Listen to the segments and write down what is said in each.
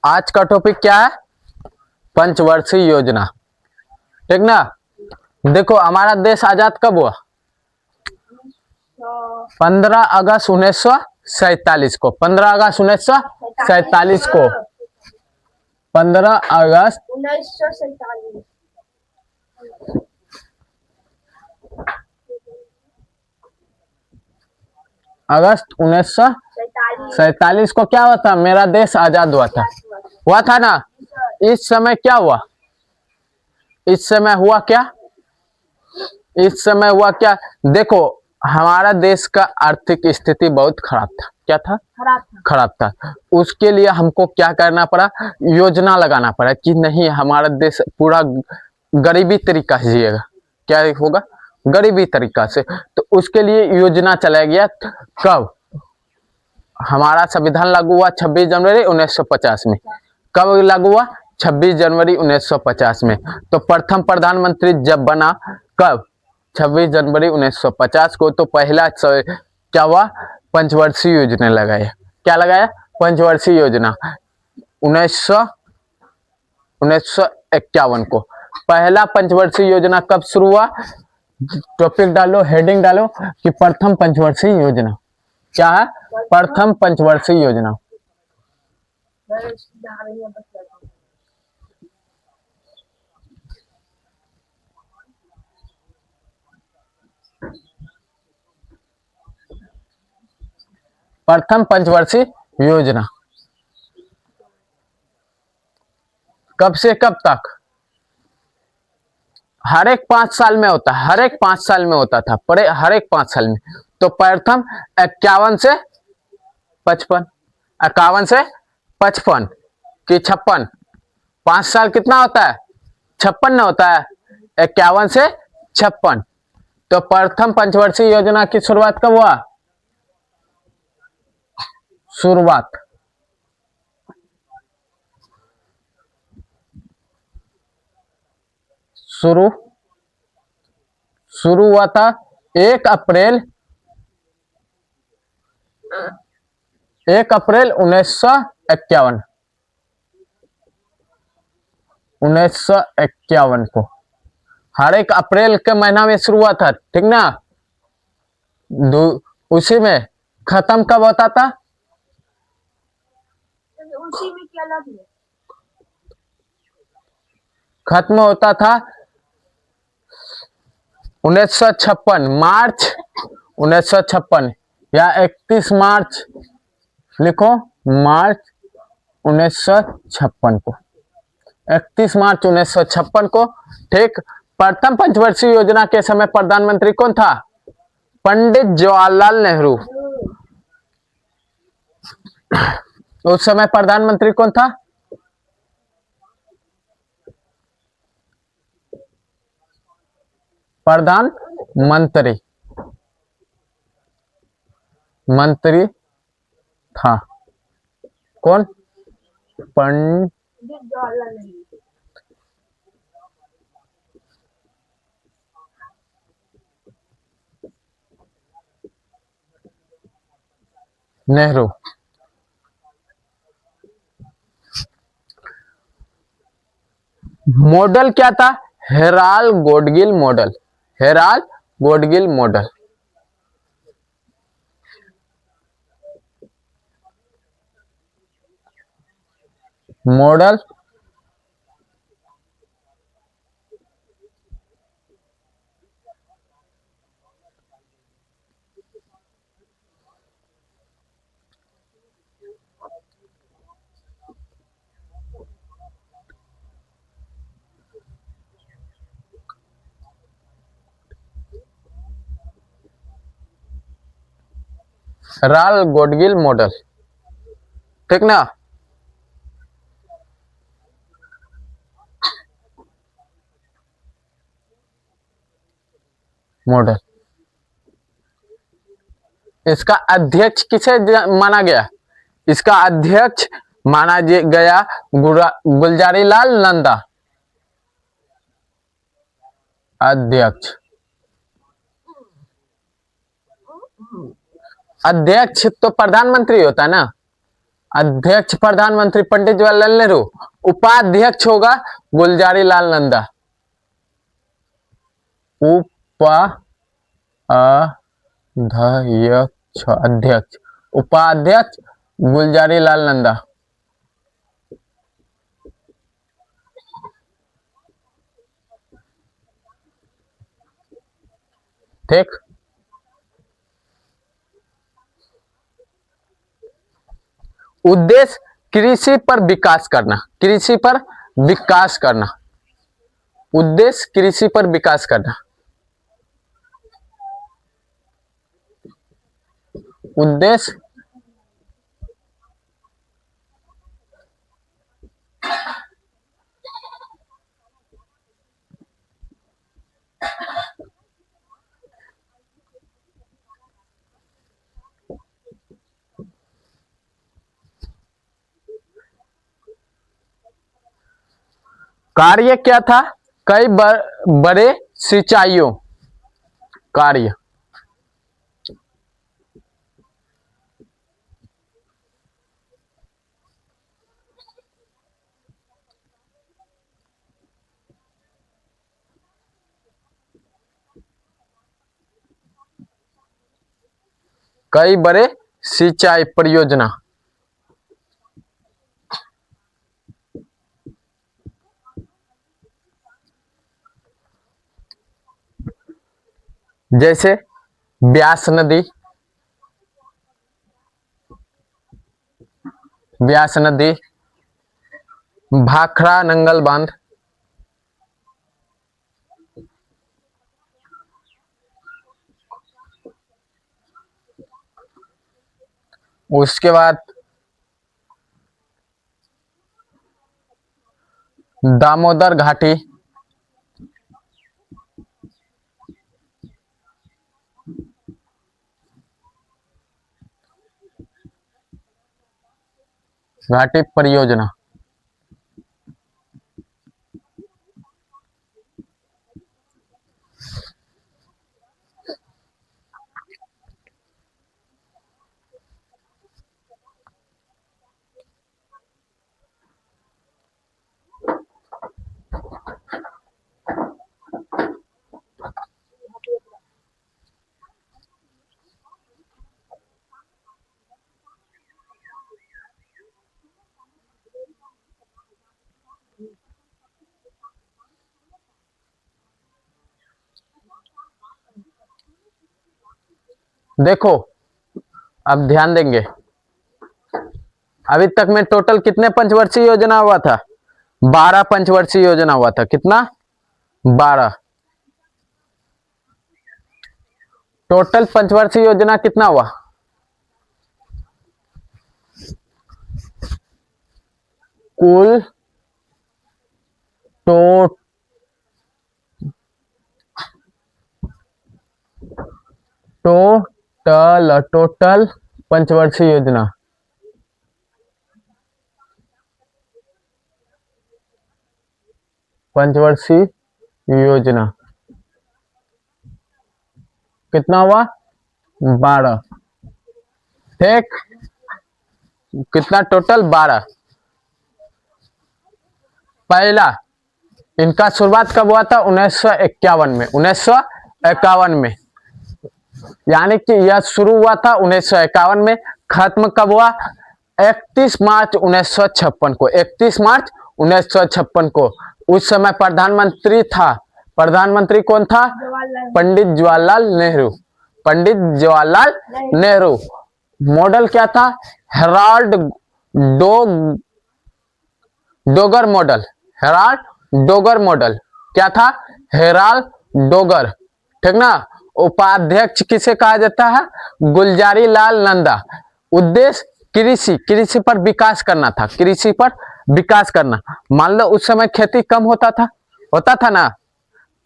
आज का टॉपिक क्या है? पंचवर्षीय योजना। ठीक ना। देखो हमारा देश आजाद कब हुआ? 15 अगस्त 1947 को। 15 अगस्त 1947 को। 15 अगस्त 1947 अगस्त 1947 को क्या हुआ था? मेरा देश आजाद हुआ था। हुआ था ना। इस समय क्या हुआ? इस समय हुआ क्या? इस समय हुआ क्या? देखो हमारा देश का आर्थिक स्थिति बहुत खराब था। क्या था? खराब था। उसके लिए हमको क्या करना पड़ा? योजना लगाना पड़ा कि नहीं हमारा देश पूरा गरीबी तरीका से जिएगा। क्या होगा? गरीबी तरीका से। तो उसके लिए योजना चलाया गया। कब? हमारा संविधान लागू हुआ 26 जनवरी 1950 में। कब लागू हुआ? 26 जनवरी 1950 में। तो प्रथम प्रधानमंत्री जब बना कब? 26 जनवरी 1950 को। तो पहला क्या हुआ? पंचवर्षीय योजना लगाया। क्या लगाया? पंचवर्षीय योजना 1951 को। पहला पंचवर्षीय योजना कब शुरू हुआ? टॉपिक डालो, हेडिंग डालो कि प्रथम पंचवर्षीय योजना। क्या है? प्रथम पंचवर्षीय योजना। प्रथम पंचवर्षीय योजना कब से कब तक? हर एक 5 साल में होता है। हर एक 5 साल में होता था। पर हर एक 5 साल में। तो प्रथम 51 से 55, 51 से 55 कि 56। 5 साल कितना होता है? 56 ना होता है। 51 से 56। तो प्रथम पंचवर्षीय योजना की शुरुआत कब हुआ? शुरुआत शुरू हुआ था 1 अप्रैल 1951। 1951 को। हर एक अप्रैल के महीना में शुरू हुआ था। ठीक ना। उसी में खत्म कब होता था? उसी में क्या लग है? खत्म होता था 1956 मार्च 1956 या 31 मार्च। लिखो मार्च 1956 को। 31 मार्च 1956 को। ठीक। प्रथम पंचवर्षीय योजना के समय प्रधानमंत्री कौन था? पंडित जवाहरलाल नेहरू। उस समय प्रधानमंत्री कौन था? प्रधानमंत्री मंत्री था कौन? पंडित जवाहरलाल नेहरू। मॉडल क्या था? Herald Gadgil model. Herald Gadgil model. Model Herald Gadgil model. ठीक ना। मॉडल। इसका अध्यक्ष किसे माना गया? इसका अध्यक्ष माना गया गुलजारीलाल नंदा। अध्यक्ष। अध्यक्ष तो प्रधानमंत्री होता है ना। अध्यक्ष प्रधानमंत्री पंडित जवाहरलाल नेहरू, उपाध्यक्ष होगा गुलजारी लाल नंदा। अध्यक्ष, उपाध्यक्ष गुलजारी लाल नंदा। ठीक। उद्देश्य कृषि पर विकास करना, कृषि पर विकास करना, उद्देश्य कृषि पर विकास करना, उद्देश्य कार्य क्या था? कई बड़े सिंचाइयों, कार्य कई बड़े सिंचाई परियोजना, जैसे ब्यास नदी, ब्यास नदी, भाखड़ा नंगल बांध, उसके बाद दामोदर घाटी, घाटी परियोजना, देखो अब ध्यान देंगे। अभी तक में टोटल कितने पंचवर्षीय योजना हुआ था? 12 पंचवर्षीय योजना हुआ था। कितना? 12। टोटल पंचवर्षीय योजना कितना हुआ? कुल टोटल पंचवर्षीय योजना, पंचवर्षीय योजना कितना हुआ? 12। ठीक। कितना टोटल? 12। पहला इनका शुरुआत कब हुआ था? 1951 में। 1951 में, यानी कि यह शुरू हुआ था 1951 में। खत्म कब हुआ? 31 मार्च 1956 को। 31 मार्च 1956 को। उस समय प्रधानमंत्री था, प्रधानमंत्री कौन था? पंडित जवाहरलाल नेहरू। पंडित जवाहरलाल नेहरू। मॉडल क्या था? Herald Dogar model. Herald Dogar model क्या था? हेराल्ड डोगर। ठीक ना। उपाध्यक्ष किसे कहा जाता है? गुलजारी लाल नंदा। उद्देश्य कृषि, कृषि पर विकास करना था, कृषि पर विकास करना। मान लो उस समय खेती कम होता था ना,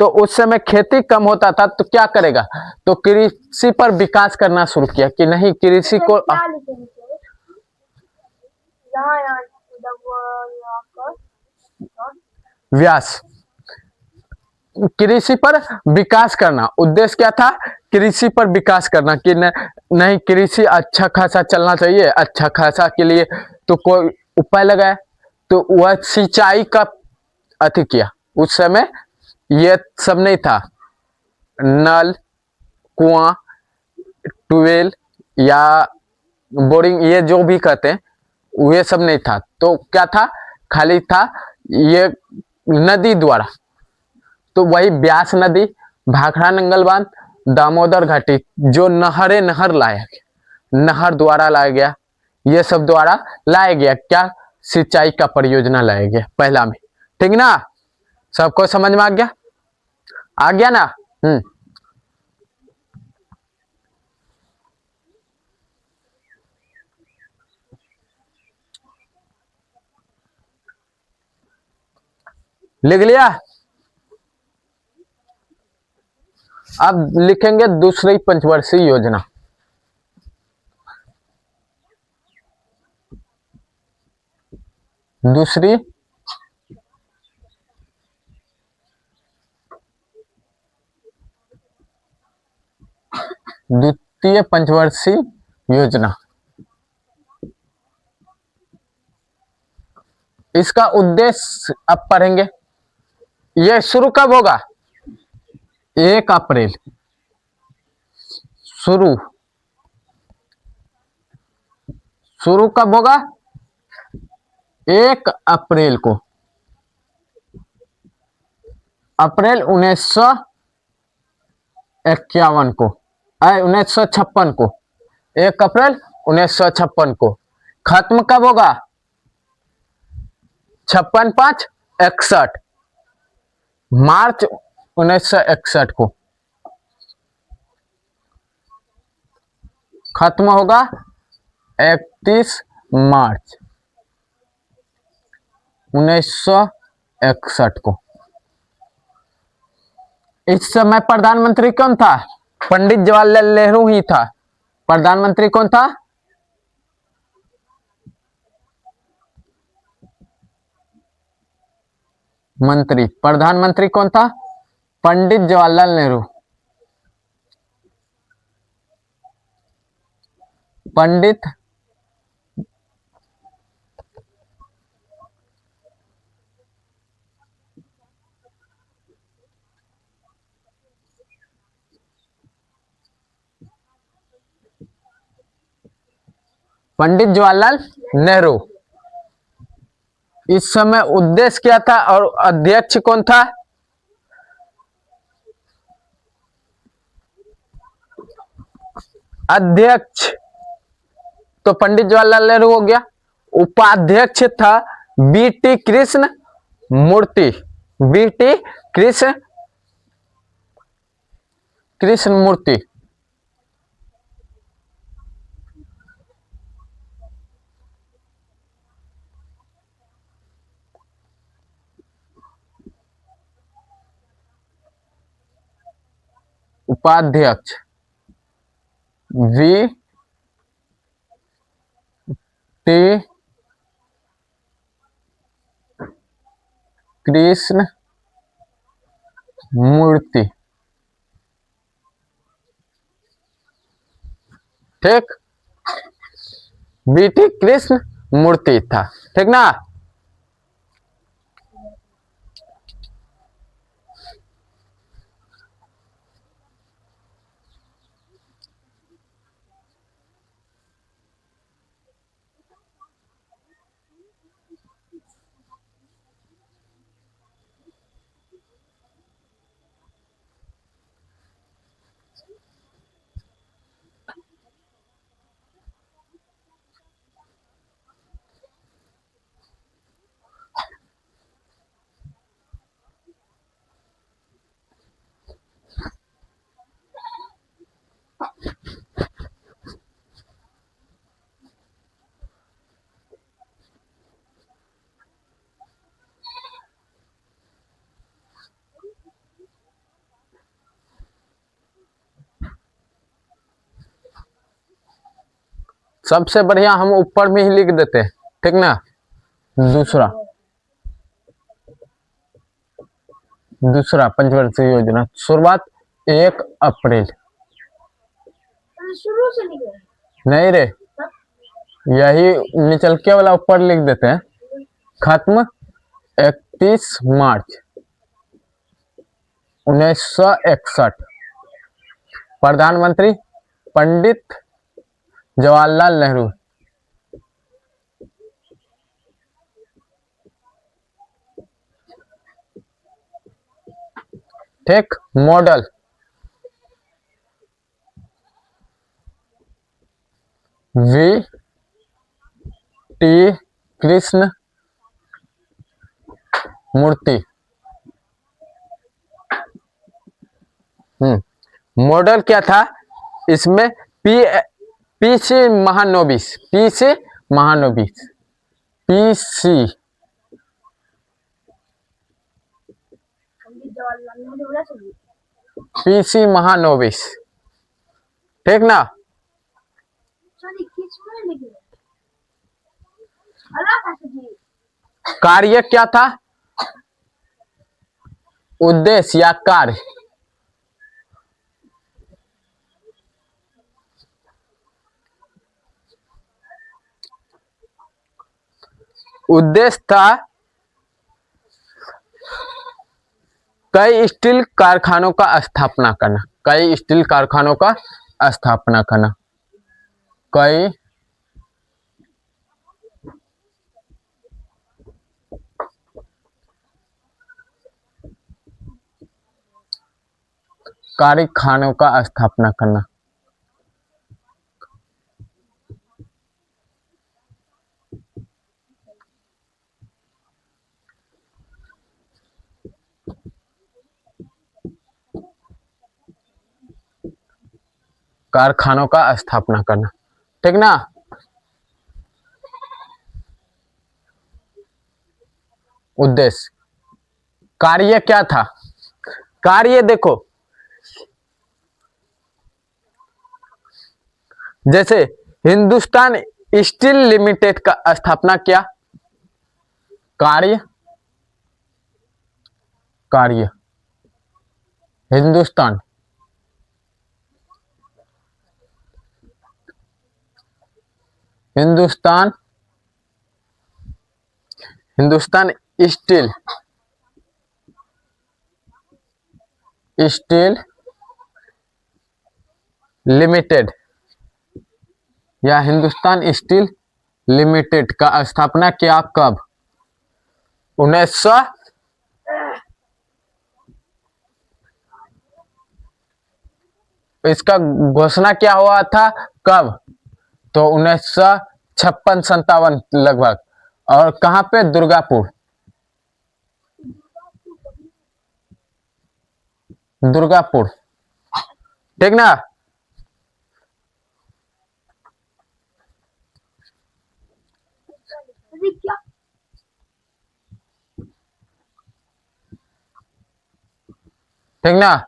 तो उस समय खेती कम होता था तो क्या करेगा? तो कृषि पर विकास करना शुरू किया कि नहीं कृषि को व्यास, कृषि पर विकास करना। उद्देश्य क्या था? कृषि पर विकास करना कि नहीं कृषि अच्छा खासा चलना चाहिए, अच्छा खासा के लिए तो कोई उपाय लगाया, तो वह सिंचाई का अति किया। उस समय ये सब नहीं था, नल, कुआं, ट्यूबवेल या बोरिंग, ये जो भी कहते हैं, ये सब नहीं था। तो क्या था, खाली था ये नदी द्वारा। तो वही ब्यास नदी, भाखड़ा नंगल बांध, दामोदर घाटी, जो नहर लाया गया, नहर द्वारा लाया गया, ये सब द्वारा लाया गया। क्या, सिंचाई का परियोजना लाया गया पहला में। ठीक ना, सबको समझ में आ गया ना। लिख लिया। अब लिखेंगे दूसरी पंचवर्षीय योजना। दूसरी द्वितीय पंचवर्षीय योजना। इसका उद्देश्य अब पढ़ेंगे। ये शुरू कब होगा, 1 अप्रैल। शुरू कब होगा, 1 अप्रैल को, अप्रैल 1951 को, 1956 को, 1 अप्रैल 1956 को। खत्म कब होगा, 56/5/61, मार्च 1961 को खत्म होगा, 31 मार्च 1961 को। इस समय प्रधानमंत्री कौन था, पंडित जवाहरलाल नेहरू ही था। प्रधानमंत्री कौन था, मंत्री। प्रधानमंत्री कौन था, पंडित जवाहरलाल नेहरू। पंडित जवाहरलाल नेहरू। इस समय उद्देश्य क्या था और अध्यक्ष कौन था, अध्यक्ष तो पंडित जवाहरलाल नेहरू हो गया। उपाध्यक्ष था बीटी कृष्ण मूर्ति। बीटी कृष्ण मूर्ति। उपाध्यक्ष वी टी कृष्ण मूर्ति। ठीक, बीटी कृष्ण मूर्ति था। ठीक ना। सबसे बढ़िया हम ऊपर में ही लिख देते हैं। ठीक ना। दूसरा पंचवर्षीय योजना, शुरुआत 1 अप्रैल। शुरू से लिखे नहीं रे, यही निचल के वाला ऊपर लिख देते हैं, खत्म 31 मार्च 1961। प्रधानमंत्री पंडित जवाहरलाल नेहरू। ठीक। Model V T Krishnamurthy. Model क्या था इसमें? P C Mahalanobis, P C Mahalanobis, P C, Pandit Jawaharlal Nehru बोला चाहिए। P C Mahalanobis. ठीक ना? सॉरी किस में लिखे? अलग है जी। कार्य क्या था? उद्देश्य या कार्य? उद्देश्य था कई स्टील कारखानों का स्थापना करना, कई स्टील कारखानों का स्थापना करना, कई कारखानों का स्थापना करना। कारखानों का स्थापना करना। ठीक ना? उद्देश्य। कार्य क्या था? कार्य देखो, जैसे हिंदुस्तान स्टील लिमिटेड का स्थापना किया। कार्य, कार्य Hindustan Hindustan Hindustan steel steel limited या हिंदुस्तान स्टील लिमिटेड का स्थापना किया कब? 1900 इसका घोषणा क्या हुआ था कब? तो 1956-57 लगभग। और कहां पे? दुर्गापुर। दुर्गापुर। ठीक ना? अरे क्या? ठीक ना?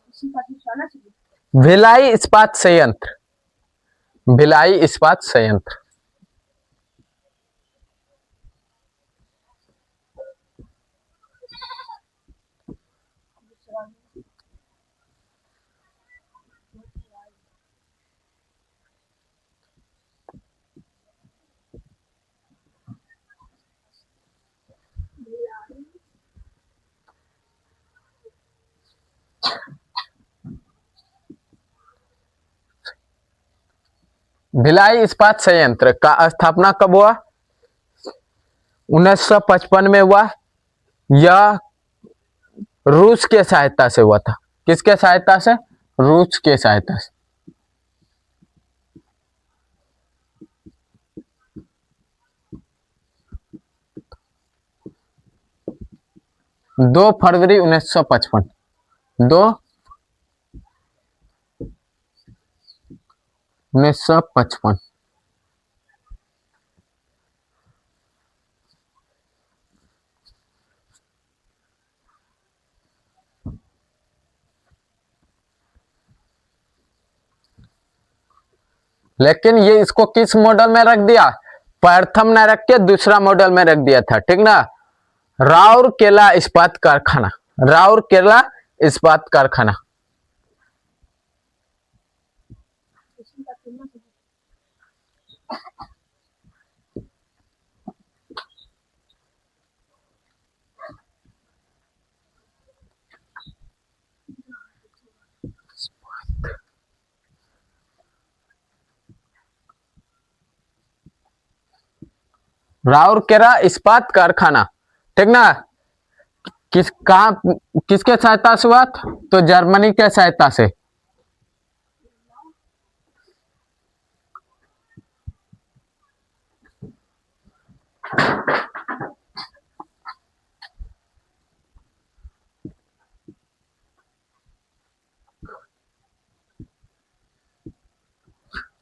किसी का निशाना चाहिए। भिलाई इस्पात संयंत्र, भिलाई इस्पात संयंत्र। भिलाई इस्पात संयंत्र का स्थापना कब हुआ? 1955 में हुआ। यह रूस के सहायता से हुआ था। किसके सहायता से? रूस के सहायता से। 2 फरवरी 1955। 1955। लेकिन ये इसको किस मॉडल में रख दिया? प्रथम न रख के दूसरा मॉडल में रख दिया था। ठीक ना? राउरकेला इस्पात कारखाना, राउरकेला इस्पात कारखाना। इसका फेमस है। राउरकेला इस्पात कारखाना, ठीक ना। किसके सहायता से हुआ था? तो जर्मनी के सहायता से।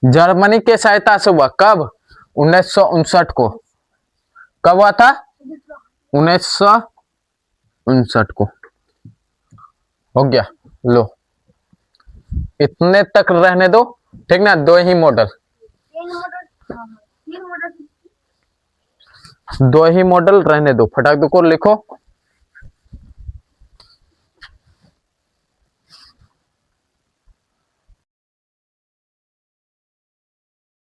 जर्मनी के सहायता से हुआ। कब? 1959 को। कब हुआ था? 1959 को। हो गया, लो इतने तक रहने दो, ठीक ना। दो ही मॉडल, तीन मॉडल दो ही मॉडल रहने दो। फटाक दो को लिखो।